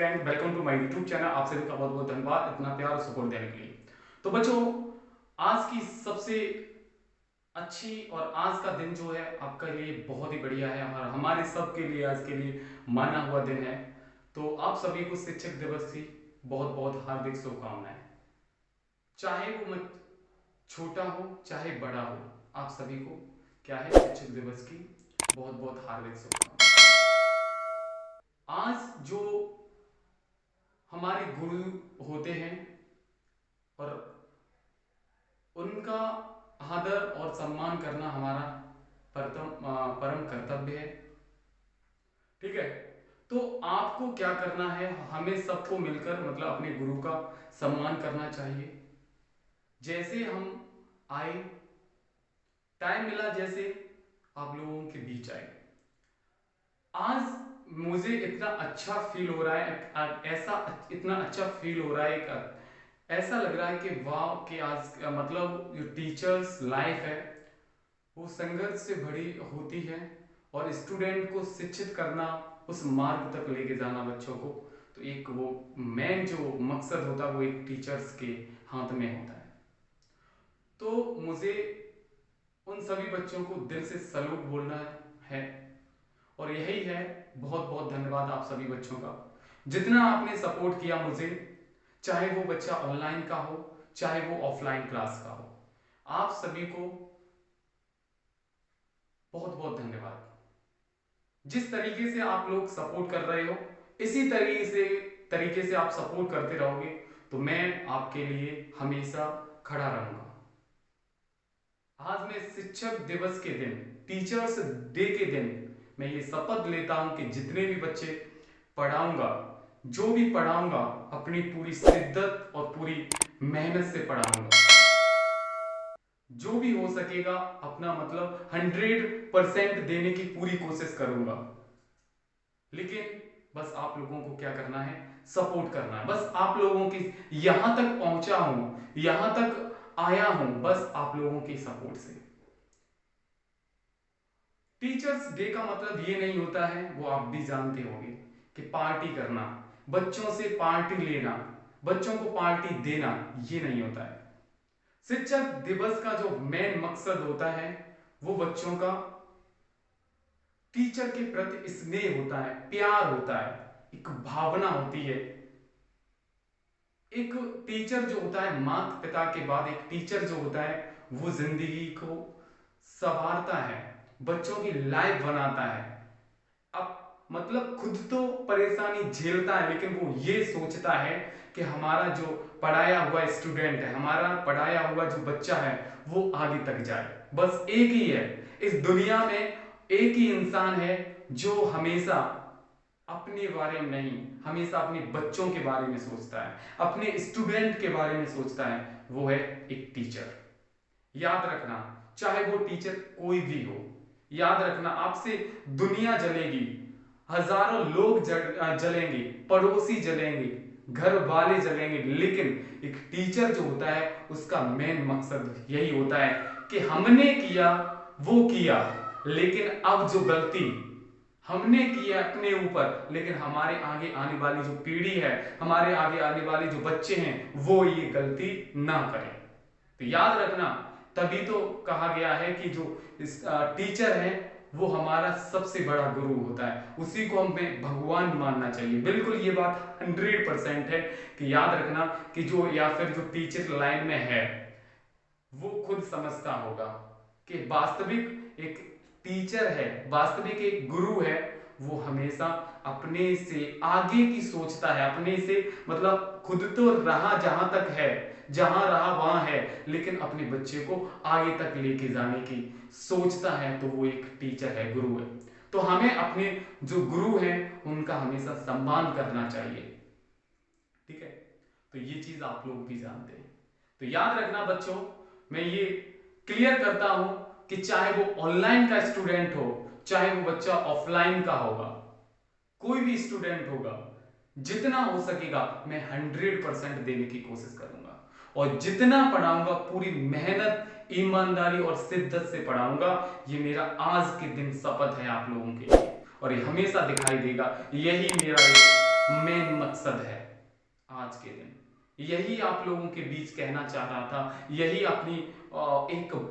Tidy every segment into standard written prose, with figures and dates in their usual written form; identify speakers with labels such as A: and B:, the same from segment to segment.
A: Friend, welcome to my YouTube channel. आप सभी का बहुत बहुत धन्यवाद इतना प्यार और सपोर्ट देने के लिए। तो बच्चों, आज की सबसे अच्छी और आज का दिन जो है आपके लिए बहुत ही बढ़िया है और हमारे सब के लिए आज के लिए माना हुआ दिन है। तो आप सभी को शिक्षक दिवस की बहुत बहुत हार्दिक शुभकामनाएं। चाहे वो मैं छोटा हो चाहे बड़ा हो, आप सभी को क्या है शिक्षक दिवस की बहुत बहुत हार्दिक शुभकामनाएं। आज जो हमारे गुरु होते हैं और उनका आदर और सम्मान करना हमारा परम कर्तव्य है। ठीक है, तो आपको क्या करना है, हमें सबको मिलकर मतलब अपने गुरु का सम्मान करना चाहिए। जैसे हम आए, टाइम मिला, जैसे आप लोगों के बीच आए, आज मुझे इतना अच्छा फील हो रहा है, ऐसा इतना अच्छा फील हो रहा है, ऐसा लग रहा है कि वाह कि आज मतलब जो टीचर्स लाइफ है वो संघर्ष से भरी होती है और स्टूडेंट को शिक्षित करना, उस मार्ग तक लेके जाना बच्चों को, तो एक वो मेन जो मकसद होता है वो एक टीचर्स के हाथ में होता है। तो मुझे उन सभी बच्चों को दिल से सैल्यूट बोलना है और यही है, बहुत बहुत धन्यवाद आप सभी बच्चों का, जितना आपने सपोर्ट किया मुझे, चाहे वो बच्चा ऑनलाइन का हो चाहे वो ऑफलाइन क्लास का हो। आप सभी को बहुत बहुत धन्यवाद। जिस तरीके से आप लोग सपोर्ट कर रहे हो, इसी तरीके से आप सपोर्ट करते रहोगे तो मैं आपके लिए हमेशा खड़ा रहूंगा। आज मैं शिक्षक दिवस के दिन, टीचर्स डे के दिन, मैं ये शपथ लेता हूं कि जितने भी बच्चे पढ़ाऊंगा, जो भी पढ़ाऊंगा, अपनी पूरी शिद्दत और पूरी मेहनत से पढ़ाऊंगा। जो भी हो सकेगा अपना मतलब 100% देने की पूरी कोशिश करूंगा। लेकिन बस आप लोगों को क्या करना है, सपोर्ट करना है। बस आप लोगों की यहां तक पहुंचा हूं, यहां तक आया हूं, बस आप लोगों की सपोर्ट से। टीचर्स डे का मतलब ये नहीं होता है, वो आप भी जानते होंगे, कि पार्टी करना, बच्चों से पार्टी लेना, बच्चों को पार्टी देना, ये नहीं होता है। शिक्षक दिवस का जो मेन मकसद होता है वो बच्चों का टीचर के प्रति स्नेह होता है, प्यार होता है, एक भावना होती है। एक टीचर जो होता है, माता पिता के बाद एक टीचर जो होता है वो जिंदगी को संवारता है, बच्चों की लाइफ बनाता है। अब मतलब खुद तो परेशानी झेलता है, लेकिन वो ये सोचता है कि हमारा जो पढ़ाया हुआ स्टूडेंट है, हमारा पढ़ाया हुआ जो बच्चा है वो आगे तक जाए। बस एक ही है इस दुनिया में, एक ही इंसान है जो हमेशा अपने बारे में नहीं, हमेशा अपने बच्चों के बारे में सोचता है, अपने स्टूडेंट के बारे में सोचता है, वो है एक टीचर। याद रखना, चाहे वो टीचर कोई भी हो, याद रखना आपसे दुनिया जलेगी, हजारों लोग जलेंगे, पड़ोसी जलेंगे, घर वाले जलेंगे, लेकिन एक टीचर जो होता है उसका मेन मकसद यही होता है कि हमने किया वो किया, लेकिन अब जो गलती हमने किया अपने ऊपर, लेकिन हमारे आगे आने वाली जो पीढ़ी है, हमारे आगे आने वाले जो बच्चे हैं, वो ये गलती ना करें। तो याद रखना, तभी तो कहा गया है कि जो टीचर है वो हमारा सबसे बड़ा गुरु होता है, उसी को हमें भगवान मानना चाहिए। बिल्कुल ये बात 100% है कि याद रखना कि जो या फिर जो टीचर लाइन में है वो खुद समझता होगा कि वास्तविक एक टीचर है, वास्तविक एक गुरु है, वो हमेशा अपने से आगे की सोचता है, अपने से मतलब खुद तो रहा जहां तक है, जहां रहा वहां है, लेकिन अपने बच्चे को आगे तक लेके जाने की सोचता है, तो वो एक टीचर है, गुरु है। तो हमें अपने जो गुरु हैं उनका हमेशा सम्मान करना चाहिए। ठीक है, तो ये चीज आप लोग भी जानते हैं। तो याद रखना बच्चों, मैं ये क्लियर करता हूं कि चाहे वो ऑनलाइन का स्टूडेंट हो चाहे वो बच्चा ऑफलाइन का होगा, कोई भी स्टूडेंट होगा, जितना हो सकेगा मैं 100% देने की कोशिश करूंगा और जितना पढ़ाऊंगा पूरी मेहनत, ईमानदारी और शिद्दत से पढ़ाऊंगा। ये मेरा आज के दिन शपथ है आप लोगों के लिए और ये हमेशा दिखाई देगा। यही मेरा एक मेन मकसद है आज के दिन। यही आप लोगों के बीच कहना चाह रहा था, यही अपनी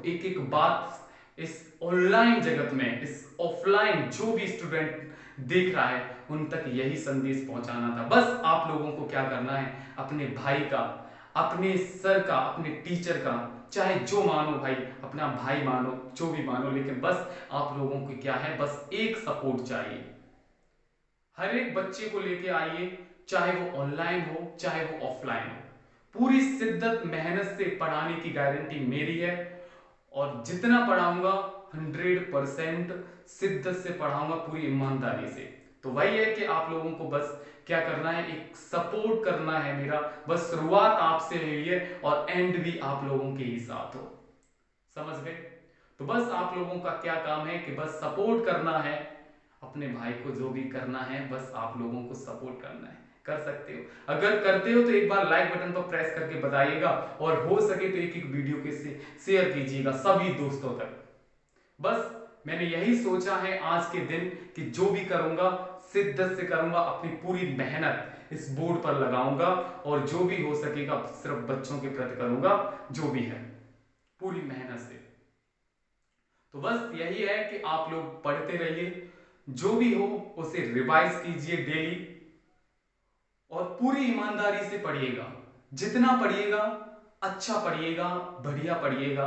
A: एक एक बात इस ऑनलाइन जगत में, इस ऑफलाइन जो भी स्टूडेंट देख रहा है उन तक यही संदेश पहुंचाना था। बस आप लोगों को क्या करना है, अपने भाई का, अपने सर का, अपने टीचर का, चाहे जो मानो भाई, अपना भाई मानो, जो भी मानो, लेकिन बस आप लोगों को क्या है, बस एक सपोर्ट चाहिए। हर एक बच्चे को लेके आइए, चाहे वो ऑनलाइन हो चाहे वो ऑफलाइन हो, पूरी शिद्दत मेहनत से पढ़ाने की गारंटी मेरी है। और जितना पढ़ाऊंगा 100% शिद्दत से पढ़ाऊंगा, पूरी ईमानदारी से। तो वही है कि आप लोगों को बस क्या करना है, एक सपोर्ट करना है मेरा। बस शुरुआत आपसे हुई है और एंड भी आप लोगों के ही साथ हो, समझ गए? तो बस आप लोगों का क्या काम है कि बस सपोर्ट करना है अपने भाई को, जो भी करना है बस आप लोगों को सपोर्ट करना है। कर सकते हो, अगर करते हो तो एक बार लाइक बटन पर प्रेस करके बताइएगा, और हो सके तो एक एक वीडियो के से शेयर कीजिएगा सभी दोस्तों तक। बस मैंने यही सोचा है आज के दिन कि जो भी करूंगा शिद्दत से करूंगा, अपनी पूरी मेहनत इस बोर्ड पर लगाऊंगा, और जो भी हो सकेगा सिर्फ बच्चों के प्रति करूंगा, जो भी है पूरी मेहनत से। तो बस यही है कि आप लोग पढ़ते रहिए, जो भी हो उसे रिवाइज कीजिए डेली, और पूरी ईमानदारी से पढ़िएगा। जितना पढ़िएगा अच्छा पढ़िएगा, बढ़िया पढ़िएगा,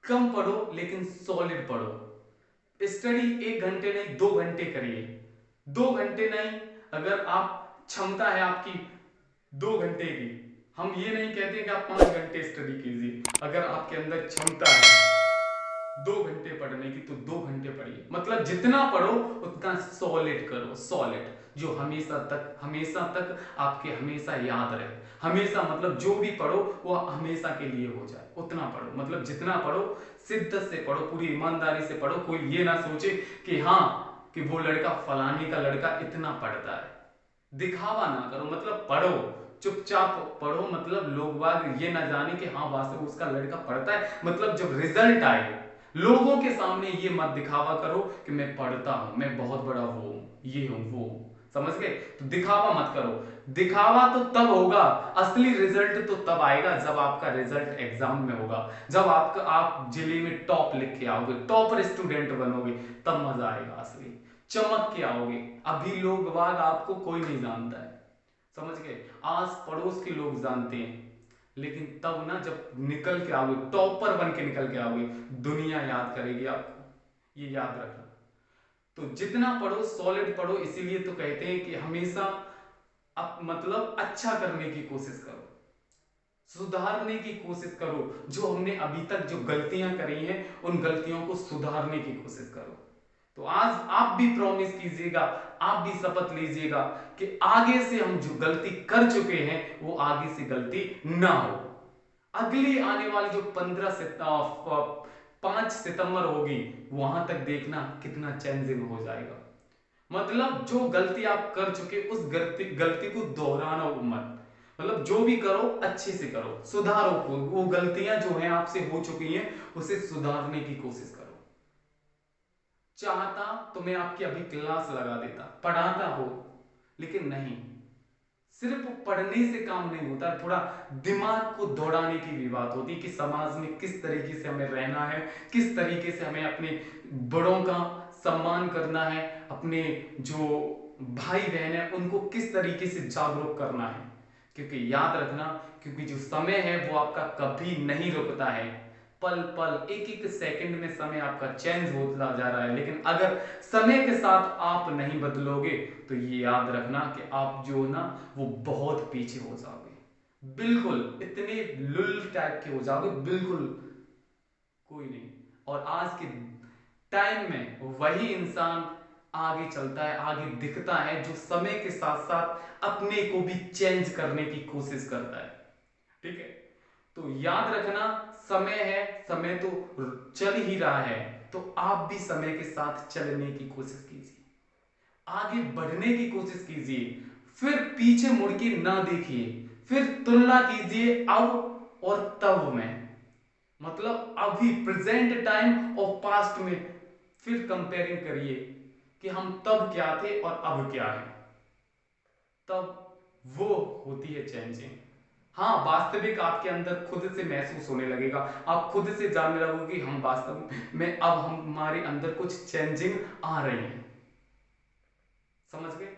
A: कम पढ़ो लेकिन सॉलिड पढ़ो। स्टडी 1 घंटे नहीं 2 घंटे करिए, 2 घंटे नहीं, अगर आप क्षमता है आपकी 2 घंटे की, हम ये नहीं कहते कि आप 5 घंटे स्टडी कीजिए, अगर आपके अंदर क्षमता है 2 घंटे पढ़ने की तो 2 घंटे पढ़िए। मतलब जितना पढ़ो उतना सॉलिड करो, सॉलिड, जो हमेशा तक आपके हमेशा याद रहे। हमेशा मतलब जो भी पढ़ो वो हमेशा के लिए हो जाए, उतना पढ़ो। मतलब जितना पढ़ो शिद्दत से पढ़ो, पूरी ईमानदारी से पढ़ो। कोई ये ना सोचे कि हाँ कि वो लड़का, फलाने का लड़का इतना पढ़ता है, दिखावा ना करो। मतलब पढ़ो, चुपचाप पढ़ो, मतलब लोग बाग ये ना जाने कि हाँ वास्तव उसका लड़का पढ़ता है। मतलब जब रिजल्ट आए लोगों के सामने ये मत दिखावा करो कि मैं पढ़ता हूं, मैं बहुत बड़ा वो हूं, ये हूं वो हूं, समझ गए? तो दिखावा मत करो। दिखावा तो तब होगा, असली रिजल्ट तो तब आएगा जब आपका रिजल्ट एग्जाम में होगा, जब आप जिले में टॉप लिख के आओगे, टॉपर स्टूडेंट बनोगे, तब मजा आएगा, असली चमक के आओगे। अभी लोग बाग आपको कोई नहीं जानता है, समझ गए? आस पड़ोस के लोग जानते हैं, लेकिन तब ना जब निकल के आओगे, टॉपर बन के निकल के आओगे, दुनिया याद करेगी आपको, ये याद रखना। तो जितना पढ़ो सॉलिड पढ़ो, इसीलिए तो कहते हैं कि हमेशा मतलब अच्छा करने की कोशिश करो, सुधारने की कोशिश करो। जो हमने अभी तक जो गलतियां करी हैं उन गलतियों को सुधारने की कोशिश करो। तो आज आप भी प्रॉमिस कीजिएगा, आप भी शपथ लीजिएगा कि आगे से हम जो गलती कर चुके हैं वो आगे से गलती ना हो। अगली आने वाली जो 5 सितंबर होगी, वहां तक देखना कितना चेंजिंग हो जाएगा। मतलब जो गलती आप कर चुके उस गलती को दोहराना मत। मतलब जो भी करो अच्छे से करो, सुधारो वो गलतियां जो हैं आपसे हो चुकी हैं उसे सुधारने की कोशिश करो। चाहता तो मैं आपकी अभी क्लास लगा देता, पढ़ाता हो, लेकिन नहीं, सिर्फ पढ़ने से काम नहीं होता, थोड़ा दिमाग को दौड़ाने की भी बात होती है कि समाज में किस तरीके से हमें रहना है, किस तरीके से हमें अपने बड़ों का सम्मान करना है, अपने जो भाई बहन है उनको किस तरीके से जागरूक करना है। क्योंकि याद रखना, क्योंकि जो समय है वो आपका कभी नहीं रुकता है, पल पल एक एक सेकंड में समय आपका चेंज होता जा रहा है। लेकिन अगर समय के साथ आप नहीं बदलोगे तो ये याद रखना कि आप जो ना वो बहुत पीछे हो जाओगे, बिल्कुल इतने लुल टाइप के हो जाओगे, बिल्कुल कोई नहीं। और आज के टाइम में वही इंसान आगे चलता है, आगे दिखता है, जो समय के साथ साथ अपने को भी चेंज करने की कोशिश करता है। ठीक है, तो याद रखना, समय है, समय तो चल ही रहा है, तो आप भी समय के साथ चलने की कोशिश कीजिए, आगे बढ़ने की कोशिश कीजिए, फिर पीछे मुड़ के ना देखिए, फिर तुलना कीजिए अब और तब में। मतलब अभी प्रेजेंट टाइम और पास्ट में फिर कंपेयरिंग करिए कि हम तब क्या थे और अब क्या है। तब वो होती है चेंजिंग। हाँ, वास्तविक आपके अंदर खुद से महसूस होने लगेगा, आप खुद से जानने लगोगे कि हम वास्तव में अब हमारे अंदर कुछ चेंजिंग आ रही है। समझ गए?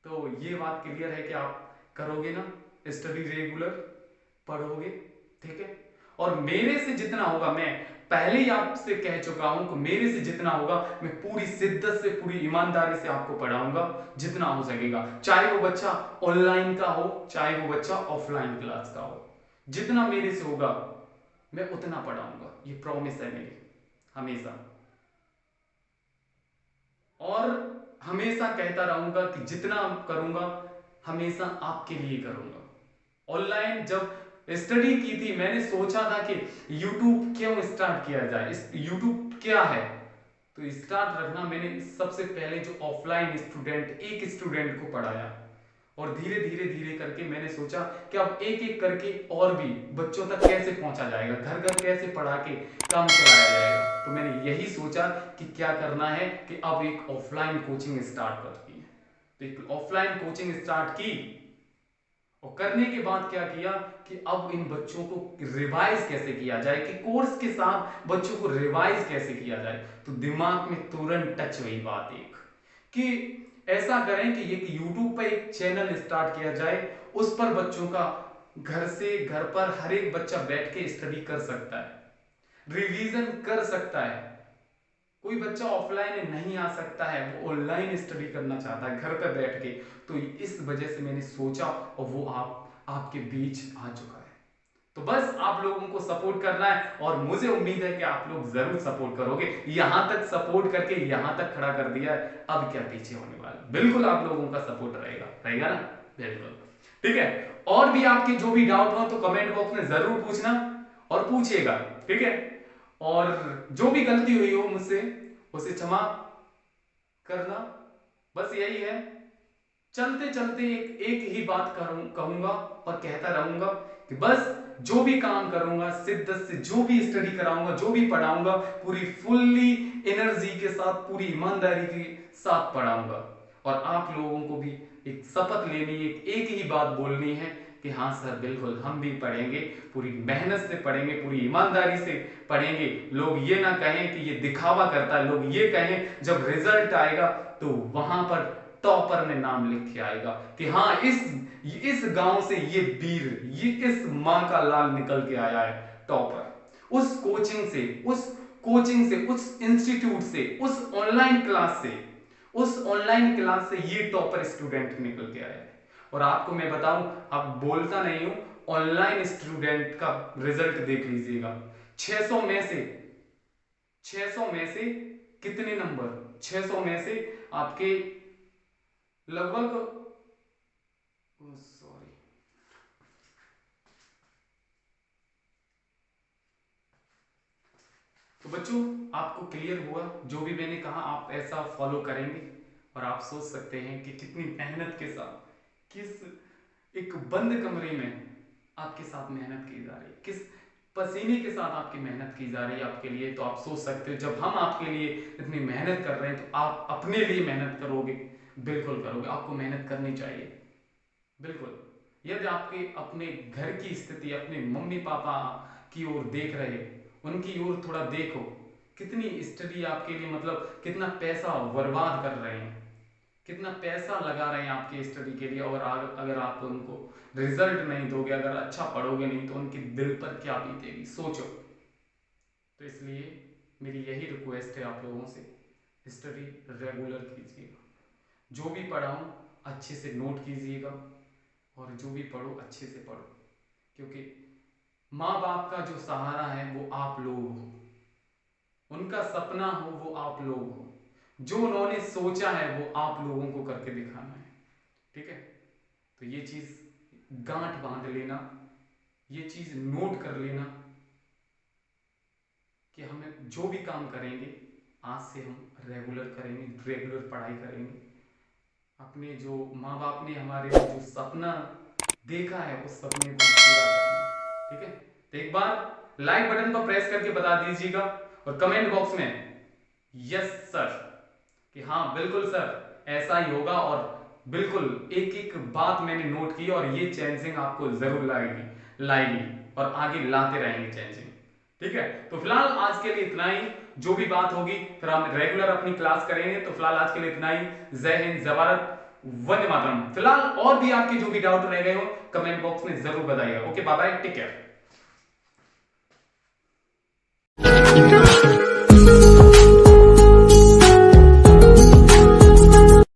A: तो ये बात क्लियर है कि आप करोगे ना, स्टडी रेगुलर पढ़ोगे, ठीक है। और मेरे से जितना होगा, मैं पहले ही आपसे कह चुका हूं कि मेरे से जितना होगा मैं पूरी शिद्दत से, पूरी ईमानदारी से आपको पढ़ाऊंगा जितना हो सकेगा, चाहे वो बच्चा ऑनलाइन का हो, चाहे वो बच्चा ऑफलाइन क्लास का हो। जितना मेरे से होगा मैं उतना पढ़ाऊंगा, ये प्रॉमिस है मेरी हमेशा। और हमेशा कहता रहूंगा कि जितना करूंगा हमेशा आपके लिए करूंगा। ऑनलाइन जब स्टडी की थी, मैंने सोचा था कि YouTube क्यों स्टार्ट किया जाए, इस YouTube क्या है, तो स्टार्ट रखना मैंने सबसे पहले जो ऑफलाइन स्टूडेंट, एक स्टूडेंट को पढ़ाया, और धीरे धीरे धीरे करके मैंने सोचा कि अब एक एक करके और भी बच्चों तक कैसे पहुंचा जाएगा, घर घर कैसे पढ़ा के काम चलाया जाएगा। तो मैंने यही सोचा कि क्या करना है कि अब एक ऑफलाइन कोचिंग स्टार्ट करती है। तो एक ऑफलाइन कोचिंग स्टार्ट की, और करने के बाद क्या किया कि अब इन बच्चों को रिवाइज कैसे किया जाए, कि कोर्स के साथ बच्चों को रिवाइज कैसे किया जाए। तो दिमाग में तुरंत टच हुई बात एक, कि ऐसा करें कि एक यूट्यूब पर एक चैनल स्टार्ट किया जाए, उस पर बच्चों का घर से, घर पर हर एक बच्चा बैठ के स्टडी कर सकता है, रिवीजन कर सकता है। कोई बच्चा ऑफलाइन नहीं आ सकता है, वो ऑनलाइन स्टडी करना चाहता है घर पर बैठ के। तो इस वजह से मैंने सोचा, और वो आपके बीच आ चुका है। तो बस आप लोगों को सपोर्ट करना है, और मुझे उम्मीद है कि आप लोग जरूर सपोर्ट करोगे। यहां तक सपोर्ट करके यहां तक खड़ा कर दिया है, अब क्या पीछे होने वाला। बिल्कुल आप लोगों का सपोर्ट रहेगा, रहेगा ना? बिल्कुल, ठीक है। और भी आपके जो भी डाउट हो तो कमेंट बॉक्स में जरूर पूछना, और पूछिएगा, ठीक है। और जो भी गलती हुई हो मुझसे, उसे क्षमा करना। बस यही है। चलते चलते एक ही बात कहूंगा और कहता रहूंगा कि बस जो भी काम करूंगा, शिद्दत से जो भी स्टडी कराऊंगा, जो भी पढ़ाऊंगा, पूरी फुल्ली एनर्जी के साथ, पूरी ईमानदारी के साथ पढ़ाऊंगा। और आप लोगों को भी एक शपथ लेनी है, एक ही बात बोलनी है कि हाँ सर, बिल्कुल हम भी पढ़ेंगे, पूरी मेहनत से पढ़ेंगे, पूरी ईमानदारी से पढ़ेंगे। लोग ये ना कहें कि ये दिखावा करता है, लोग ये कहें जब रिजल्ट आएगा तो वहां पर टॉपर में नाम लिख के आएगा कि हाँ, इस गांव से ये वीर, ये इस मां का लाल निकल के आया है टॉपर। उस कोचिंग से, उस इंस्टीट्यूट से, उस ऑनलाइन क्लास से ये टॉपर स्टूडेंट निकल के आया है। और आपको मैं बताऊं, अब बोलता नहीं हूं, ऑनलाइन स्टूडेंट का रिजल्ट देख लीजिएगा। 600 में से 600 में से कितने नंबर, 600 में से आपके लगभग, सॉरी, तो बच्चों आपको क्लियर हुआ जो भी मैंने कहा, आप ऐसा फॉलो करेंगे। और आप सोच सकते हैं कि कितनी मेहनत के साथ, किस एक बंद कमरे में आपके साथ मेहनत की जा रही है, किस पसीने के साथ आपकी मेहनत की जा रही है आपके लिए। तो आप सोच सकते हो, जब हम आपके लिए इतनी मेहनत कर रहे हैं तो आप अपने लिए मेहनत करोगे, बिल्कुल करोगे। आपको मेहनत करनी चाहिए, बिल्कुल। यदि आपके अपने घर की स्थिति, अपने मम्मी पापा की ओर देख रहे, उनकी ओर थोड़ा देखो, कितनी स्टडी आपके लिए, मतलब कितना पैसा बर्बाद कर रहे हैं, कितना पैसा लगा रहे हैं आपकी स्टडी के लिए। और अगर आप उनको रिजल्ट नहीं दोगे, अगर अच्छा पढ़ोगे नहीं, तो उनके दिल पर क्या बीतेगी, सोचो। तो इसलिए मेरी यही रिक्वेस्ट है आप लोगों से, स्टडी रेगुलर कीजिएगा, जो भी पढ़ाऊं अच्छे से नोट कीजिएगा, और जो भी पढ़ो अच्छे से पढ़ो, क्योंकि माँ बाप का जो सहारा है वो आप लोग हो, उनका सपना हो वो आप लोग हो, जो उन्होंने सोचा है वो आप लोगों को करके दिखाना है, ठीक है। तो ये चीज गांठ बांध लेना, ये चीज नोट कर लेना कि हमें जो भी काम करेंगे आज से हम रेगुलर करेंगे, रेगुलर पढ़ाई करेंगे। अपने जो माँ बाप ने हमारे लिए जो सपना देखा है उस सपने को पूरा करेंगे, ठीक है। तो एक बार लाइक बटन पर प्रेस करके बता दीजिएगा, और कमेंट बॉक्स में यस सर, कि हाँ बिल्कुल सर ऐसा ही होगा, और बिल्कुल एक एक बात मैंने नोट की और ये चेंजिंग आपको जरूर लाएगी लाएगी और आगे लाते रहेंगे चेंजिंग। ठीक है, तो फिलहाल आज के लिए इतना ही। जो भी बात होगी फिर हम रेगुलर अपनी क्लास करेंगे। तो फिलहाल आज के लिए इतना ही। जय हिंद, जय भारत, वंदे मातरम। फिलहाल और भी आपके जो भी डाउट रह गए हो कमेंट बॉक्स में जरूर बताइएगा। Okay, bye bye, take care.